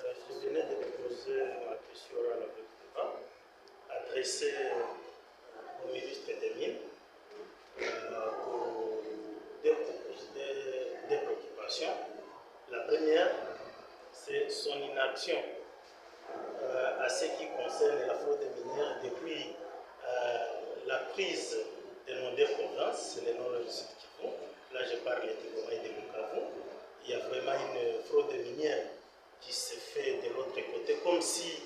Je venais de déposer ma question orale avec débat adressée au ministre des Mines pour des préoccupations. La première, c'est son inaction à ce qui concerne la fraude minière depuis la prise de nos deux provinces, c'est le nord et le sud Kivu. Là, je parle de Goma et de Bukavu. Il y a vraiment une fraude minière qui se fait de l'autre côté, comme si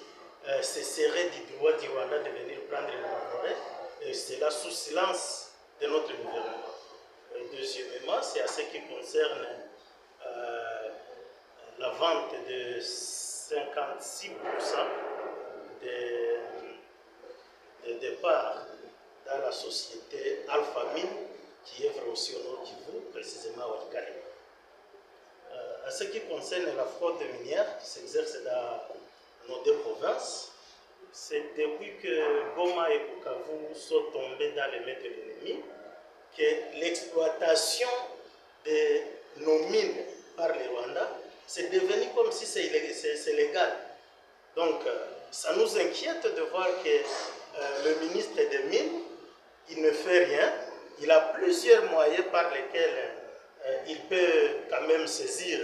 ce serait du droit du Rwanda de venir prendre le forêt, et cela sous silence de notre gouvernement. Deuxièmement, c'est à ce qui concerne la vente de 56% des parts dans la société Alpha Mine qui œuvre aussi au Nord Kivu, précisément à Walikale. À ce qui concerne la fraude minière qui s'exerce dans nos deux provinces, c'est depuis que Goma et Bukavu sont tombés dans les mains de l'ennemi que l'exploitation de nos mines par le Rwanda, c'est devenu comme si c'est légal. Donc, ça nous inquiète de voir que le ministre des Mines, il ne fait rien. Il a plusieurs moyens par lesquels il peut quand même saisir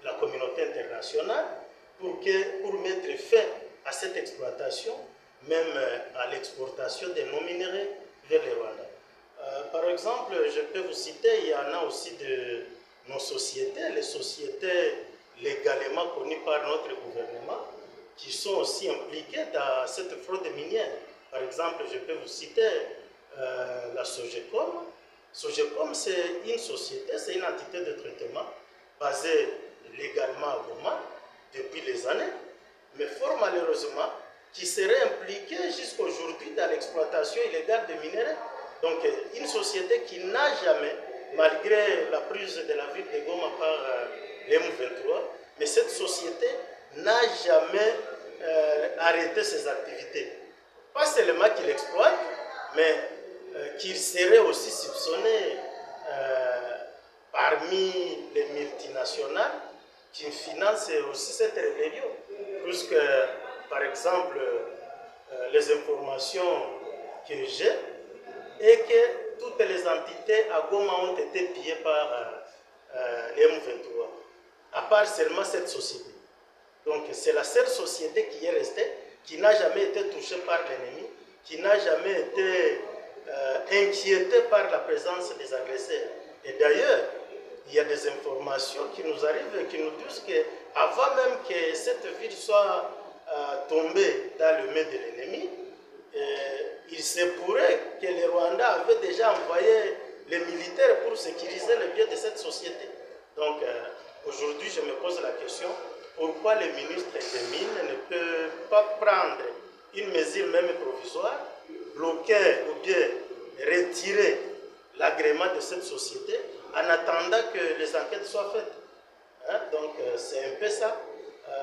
la communauté internationale pour mettre fin à cette exploitation, même à l'exportation de nos minerais vers le Rwanda. Par exemple, je peux vous citer, il y en a aussi de nos sociétés, les sociétés légalement connues par notre gouvernement, qui sont aussi impliquées dans cette fraude minière. Par exemple, je peux vous citer la Sogecom. Sogecom, c'est une société, c'est une entité de traitement basée légalement à Goma depuis les années, mais fort malheureusement, qui serait impliquée jusqu'aujourd'hui dans l'exploitation illégale de minerais. Donc, une société qui n'a jamais, malgré la prise de la ville de Goma par l'M23, mais cette société n'a jamais arrêté ses activités. Pas seulement qu'il exploite, mais qu'il serait aussi soupçonné parmi les multinationales qui financent aussi cette rébellion. Puisque, par exemple, les informations que j'ai est que toutes les entités à Goma ont été pillées par les M23, à part seulement cette société. Donc c'est la seule société qui est restée, qui n'a jamais été touchée par l'ennemi, qui n'a jamais été inquiétée par la présence des agresseurs. Et d'ailleurs, il y a des informations qui nous arrivent et qui nous disent qu'avant même que cette ville soit tombée dans le main de l'ennemi, il se pourrait que le Rwanda avait déjà envoyé les militaires pour sécuriser le bien de cette société. Donc aujourd'hui, je me pose la question, pourquoi le ministre des Mines ne peut pas prendre une mesure même provisoire, bloquer ou bien retirer l'agrément de cette société en attendant que les enquêtes soient faites. Hein? Donc c'est un peu ça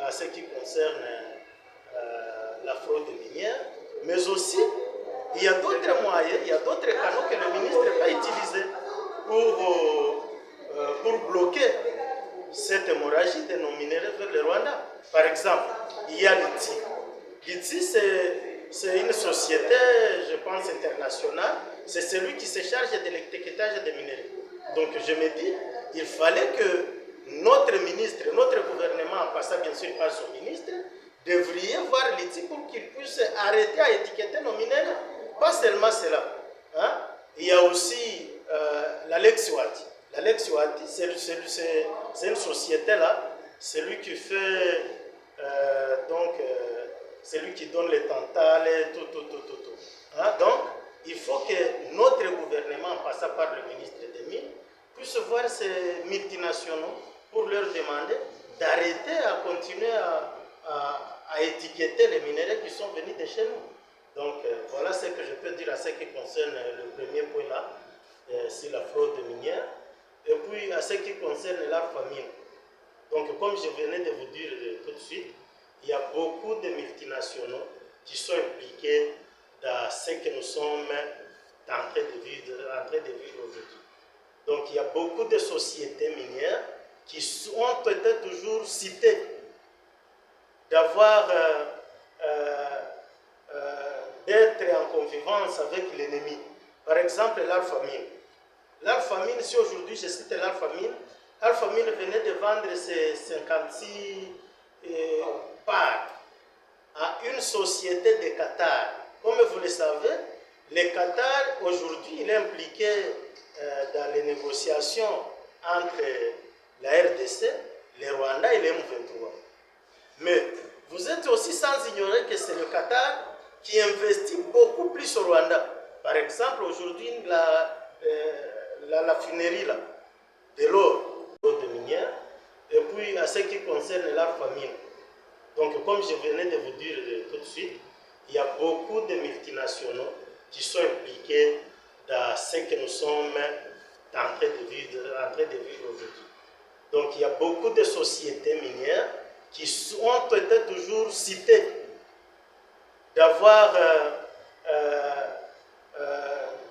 à ce qui concerne la fraude minière, mais aussi il y a d'autres moyens, il y a d'autres canaux que le ministre peut utiliser pour bloquer cette hémorragie de nos minerais vers le Rwanda. Par exemple, il y a l'ITI. L'ITI, c'est une société, je pense, internationale. C'est celui qui se charge de l'étiquetage des minerais. Donc je me dis, il fallait que notre ministre, notre gouvernement, en passant bien sûr par son ministre, devrait voir l'ITI pour qu'il puisse arrêter à étiqueter nos minerais. Pas seulement cela. Hein? Il y a aussi l'Alex Wati. L'Alex Wati, c'est une société-là, c'est lui qui fait, c'est lui qui donne les tantales, tout. Hein? Donc, il faut que notre gouvernement, en passant par le ministre des Mines, puisse voir ces multinationaux pour leur demander d'arrêter à continuer à étiqueter les minerais qui sont venus de chez nous. Donc, voilà ce que je peux dire à ce qui concerne le premier point là, sur la fraude minière. Et puis, à ce qui concerne l'Alpha Mine. Donc, comme je venais de vous dire tout de suite, il y a beaucoup de multinationaux qui sont impliqués dans ce que nous sommes en train de vivre aujourd'hui. Donc, il y a beaucoup de sociétés minières qui ont été toujours citées d'avoir d'être en convivence avec l'ennemi. Par exemple, l'Alpha-Mine. L'Alpha-Mine, si aujourd'hui je cite l'Alpha-Mine venait de vendre ses 56 parts à une société de Qatar. Comme vous le savez, le Qatar, aujourd'hui, il est impliqué dans les négociations entre la RDC, le Rwanda et le M23. Mais vous êtes aussi sans ignorer que c'est le Qatar qui investit beaucoup plus au Rwanda. Par exemple, aujourd'hui, la raffinerie de l'eau de minière, et puis à ce qui concerne l'Alpha-Mine. Donc, comme je venais de vous dire tout de suite, il y a beaucoup de multinationaux qui sont impliqués dans ce que nous sommes en train de vivre aujourd'hui. Donc, il y a beaucoup de sociétés minières qui ont été toujours citées d'avoir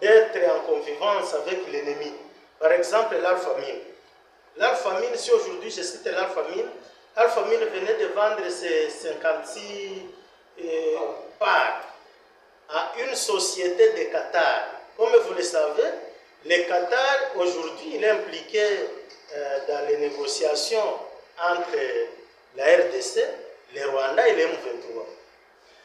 d'être en convivence avec l'ennemi. Par exemple, l'Alpha-Mine. L'Alpha-Mine, si aujourd'hui je cite l'Alpha-Mine venait de vendre ses 56 parts à une société de Qatar. Comme vous le savez, le Qatar, aujourd'hui, il est impliqué dans les négociations entre la RDC, le Rwanda et le M23.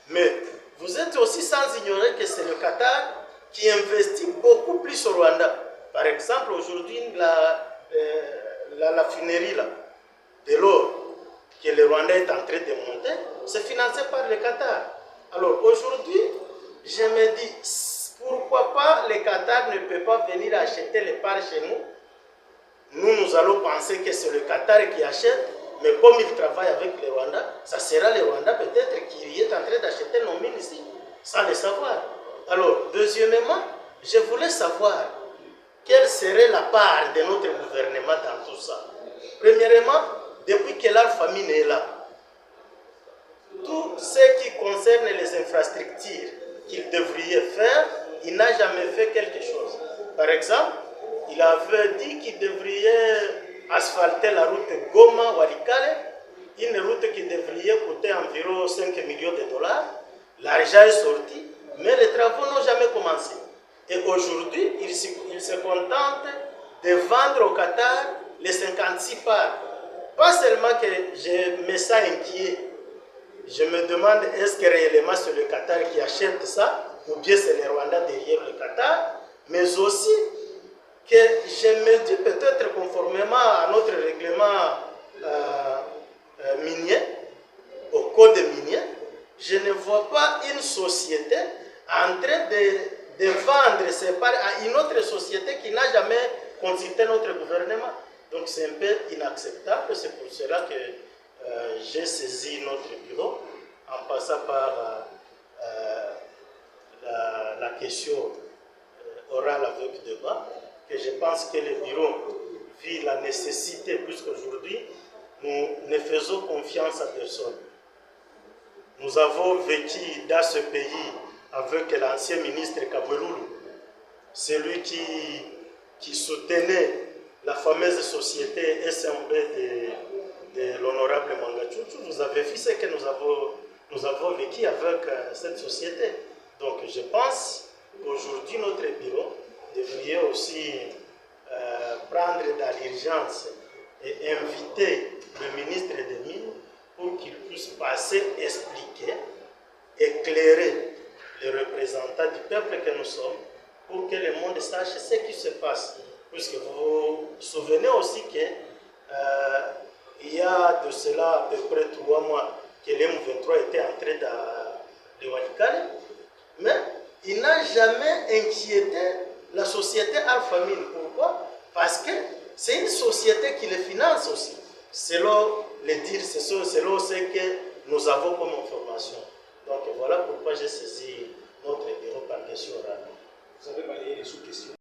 Mais vous êtes aussi sans ignorer que c'est le Qatar qui investit beaucoup plus au Rwanda. Par exemple, aujourd'hui, la raffinerie de l'eau que le Rwanda est en train de monter, c'est financé par le Qatar. Alors aujourd'hui, je me dis, pourquoi pas le Qatar ne peut pas venir acheter les parts chez nous? Nous allons penser que c'est le Qatar qui achète, mais comme il travaille avec le Rwanda, ça sera le Rwanda peut-être qui est en train d'acheter nos mines ici, sans le savoir. Alors, deuxièmement, je voulais savoir quelle serait la part de notre gouvernement dans tout ça. Premièrement, depuis que l'Alpha-Mine est là, tout ce qui concerne les infrastructures qu'il devrait faire, il n'a jamais fait quelque chose. Par exemple, il avait dit qu'il devrait asphalter la route Goma-Walikale, une route qui devrait coûter environ 5 millions de dollars. L'argent est sorti, mais les travaux n'ont jamais commencé. Et aujourd'hui, il se contente de vendre au Qatar les 56 parts. Pas seulement que je me sens inquiet, je me demande est-ce que réellement c'est le Qatar qui achète ça, ou bien c'est le Rwanda derrière le Qatar, mais aussi que je me dis peut-être conformément à notre règlement minier, au code minier, je ne vois pas une société en train de vendre ses parts à une autre société qui n'a jamais consulté notre gouvernement. Donc c'est un peu inacceptable, c'est pour cela que j'ai saisi notre bureau en passant par la question orale avec débat, que je pense que le bureau vit la nécessité, puisqu'aujourd'hui, nous ne faisons confiance à personne. Nous avons vécu dans ce pays avec l'ancien ministre Kabweloulou, celui qui soutenait la fameuse société SMB de l'honorable Mangachouchou. Vous avez vu ce que nous avons vécu avec cette société. Donc je pense qu'aujourd'hui notre bureau devrait aussi prendre dans l'urgence et inviter le ministre des Mines pour qu'il puisse passer, expliquer, éclairer les représentants du peuple que nous sommes, pour que le monde sache ce qui se passe. Puisque vous vous souvenez aussi qu'il y a de cela à peu près 3 mois que l'M23 était entré dans le Walikale, mais il n'a jamais inquiété la société Alpha-Mine. Pourquoi? Parce que c'est une société qui les finance aussi, selon les dires, selon ce que nous avons comme information. Donc voilà pourquoi j'ai saisi notre bureau par question orale. Vous avez balayé les sous-questions.